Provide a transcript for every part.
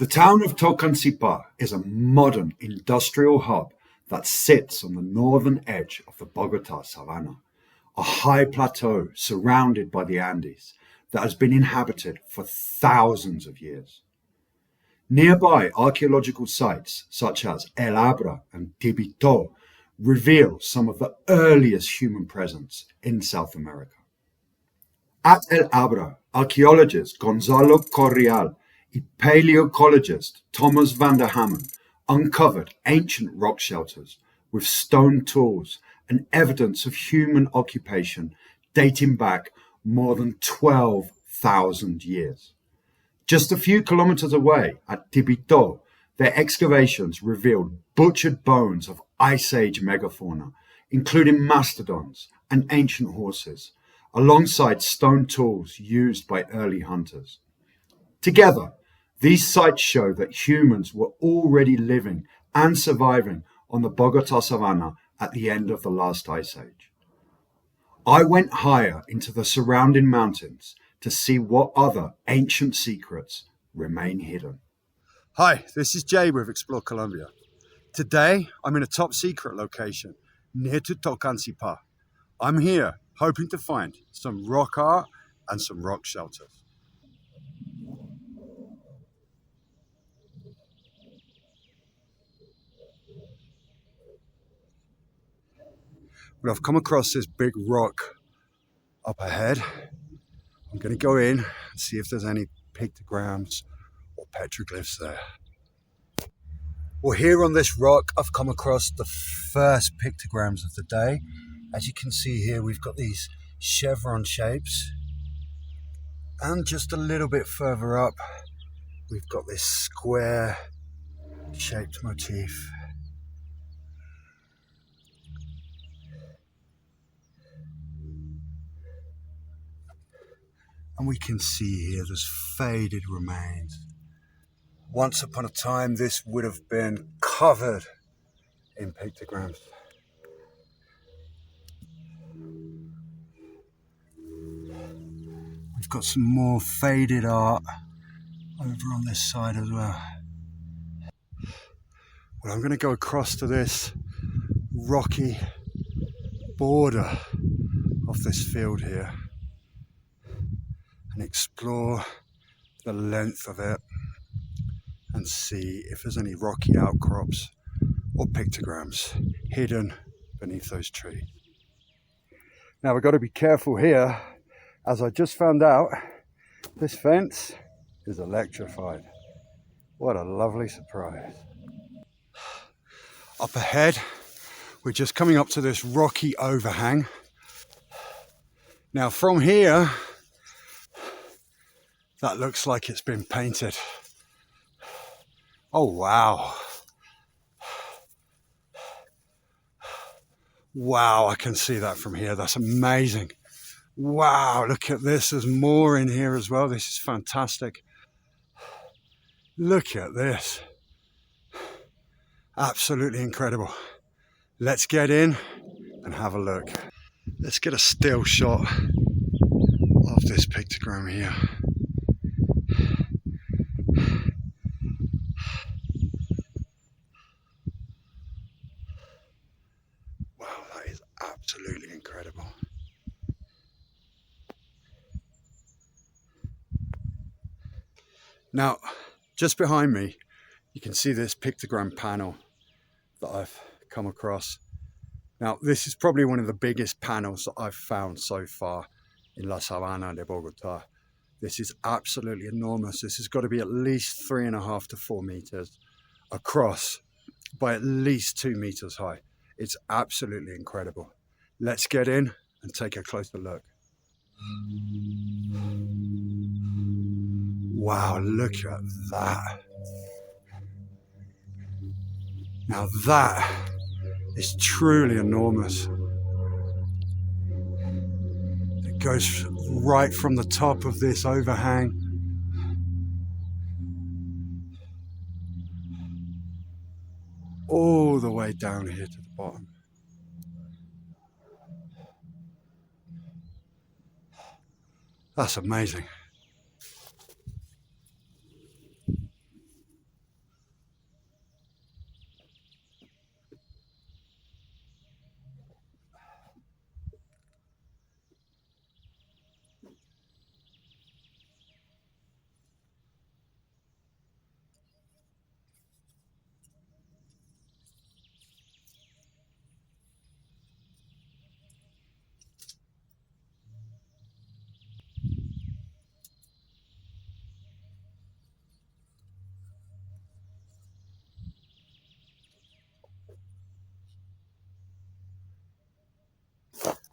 The town of Tocancipá is a modern industrial hub that sits on the northern edge of the Bogotá savanna, a high plateau surrounded by the Andes that has been inhabited for thousands of years. Nearby archaeological sites such as El Abra and Tibitó reveal some of the earliest human presence in South America. At El Abra, archaeologist Gonzalo Correal and paleoecologist Thomas van der Hammen uncovered ancient rock shelters with stone tools and evidence of human occupation dating back more than 12,000 years. Just a few kilometers away at Tibitó, their excavations revealed butchered bones of Ice Age megafauna, including mastodons and ancient horses, alongside stone tools used by early hunters. Together, these sites show that humans were already living and surviving on the Bogotá savanna at the end of the last ice age. I went higher into the surrounding mountains to see what other ancient secrets remain hidden. Hi, this is Jay with Explore Colombia. Today, I'm in a top secret location near to Tocancipá. I'm here hoping to find some rock art and some rock shelters. Well, I've come across this big rock up ahead. I'm going to go in and see if there's any pictograms or petroglyphs there. Well, here on this rock, I've come across the first pictograms of the day. As you can see here, we've got these chevron shapes. And just a little bit further up, we've got this square shaped motif. And we can see here there's faded remains. Once upon a time, this would have been covered in pictograms. We've got some more faded art over on this side as well. Well, I'm going to go across to this rocky border of this field here and explore the length of it and see if there's any rocky outcrops or pictograms hidden beneath those trees. Now we've got to be careful here, as I just found out this fence is electrified. What a lovely surprise. Up ahead, we're just coming up to this rocky overhang. Now from here, that looks like it's been painted. Oh, wow. Wow, I can see that from here. That's amazing. Wow, look at this. There's more in here as well. This is fantastic. Look at this. Absolutely incredible. Let's get in and have a look. Let's get a still shot of this pictogram here. Wow, that is absolutely incredible. Now, just behind me, you can see this pictogram panel that I've come across. Now, this is probably one of the biggest panels that I've found so far in La Sabana de Bogotá. This is absolutely enormous. This has got to be at least 3.5 to 4 meters across by at least 2 meters high. It's absolutely incredible. Let's get in and take a closer look. Wow, look at that. Now that is truly enormous. It goes right from the top of this overhang all the way down here to the bottom. That's amazing.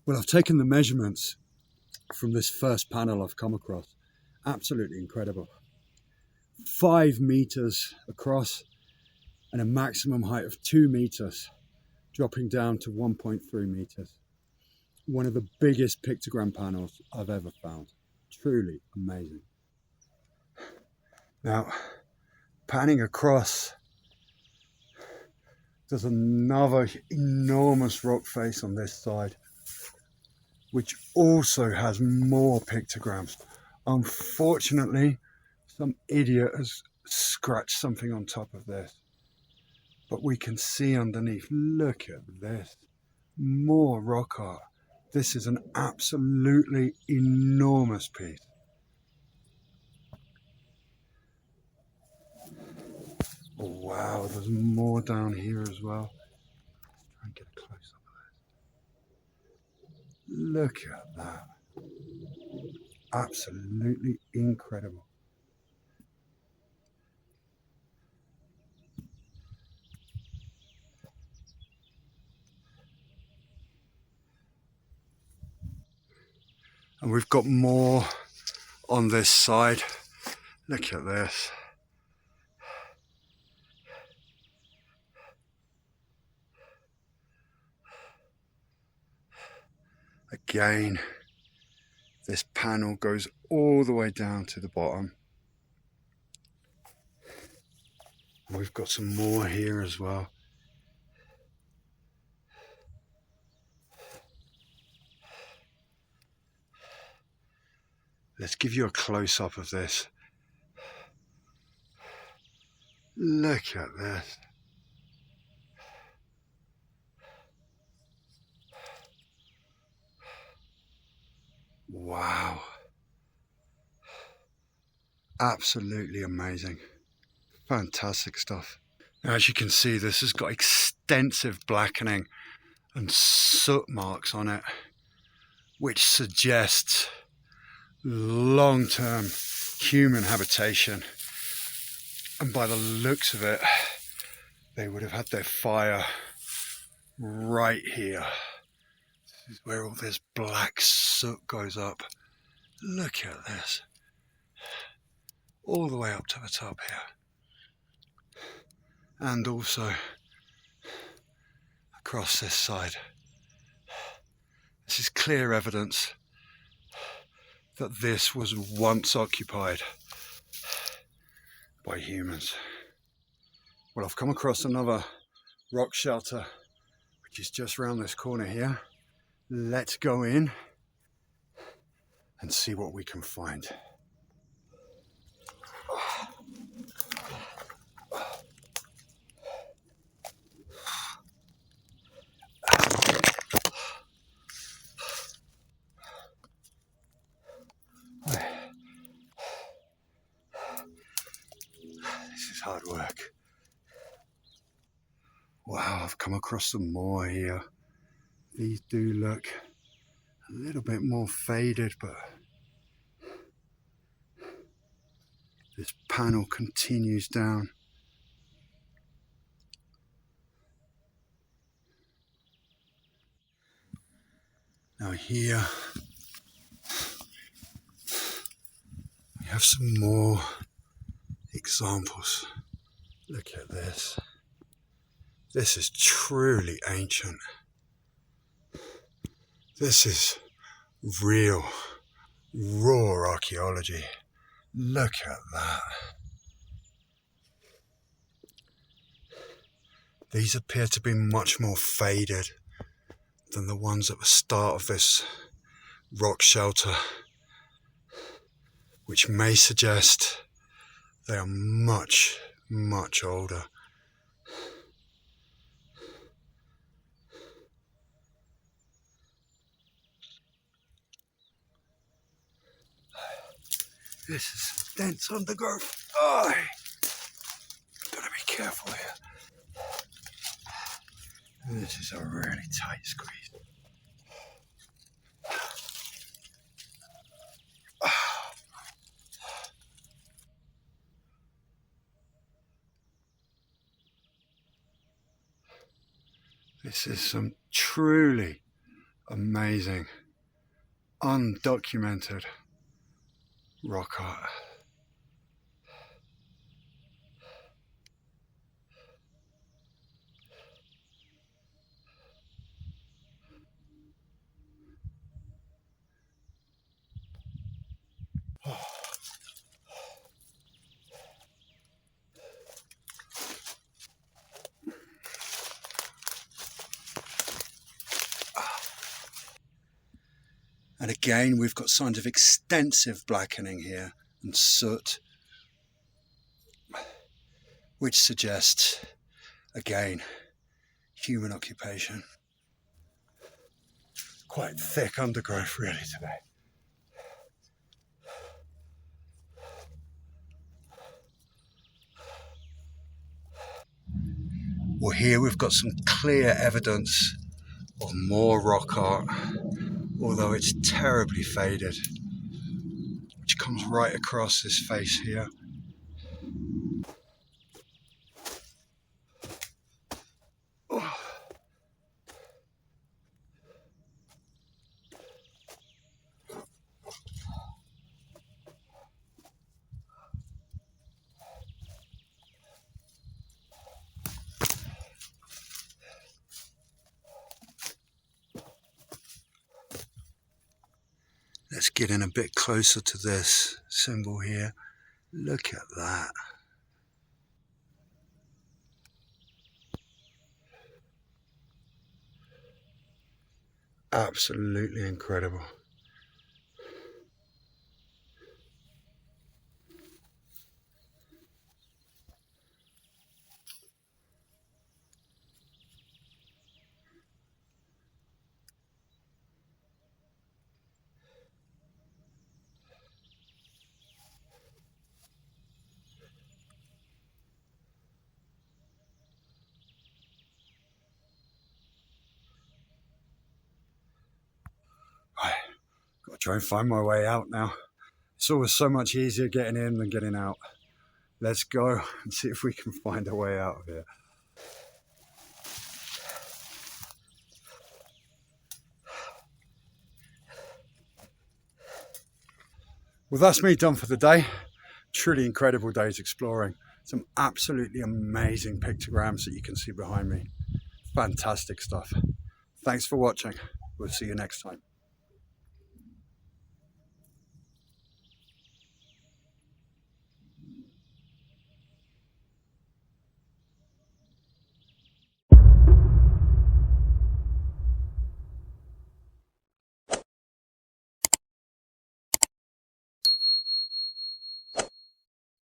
Well, I've taken the measurements from this first panel I've come across. Absolutely incredible. 5 meters across and a maximum height of 2 meters, dropping down to 1.3 meters. One of the biggest pictogram panels I've ever found. Truly amazing. Now, panning across, there's another enormous rock face on this side, which also has more pictograms. Unfortunately, some idiot has scratched something on top of this. But we can see underneath, look at this, more rock art. This is an absolutely enormous piece. Oh, wow, there's more down here as well. Let's try and get a close up of this. Look at that. Absolutely incredible. And we've got more on this side. Look at this. Again, this panel goes all the way down to the bottom. And we've got some more here as well. Let's give you a close-up of this. Look at this. Wow. Absolutely amazing. Fantastic stuff. Now, as you can see, this has got extensive blackening and soot marks on it, which suggests long-term human habitation. And by the looks of it, they would have had their fire right here. This is where all this black soot goes up. Look at this. All the way up to the top here. And also across this side. This is clear evidence that this was once occupied by humans. Well, I've come across another rock shelter, which is just around this corner here. Let's go in and see what we can find. This is hard work. Wow, I've come across some more here. These do look a little bit more faded, but this panel continues down. Now here we have some more examples. Look at this. This is truly ancient. This is real, raw archaeology. Look at that. These appear to be much more faded than the ones at the start of this rock shelter, which may suggest they are much, much older. This is some dense undergrowth. Oh, gotta be careful here. This is a really tight squeeze. This is some truly amazing, undocumented rock art. And again, we've got signs of extensive blackening here and soot, which suggests, again, human occupation. Quite thick undergrowth really today. Well, here we've got some clear evidence of more rock art, although it's terribly faded, which comes right across this face here. Let's get in a bit closer to this symbol here. Look at that. Absolutely incredible. Got to try and find my way out now. It's always so much easier getting in than getting out. Let's go and see if we can find a way out of here. Well, that's me done for the day. Truly incredible days exploring. Some absolutely amazing pictograms that you can see behind me. Fantastic stuff. Thanks for watching. We'll see you next time.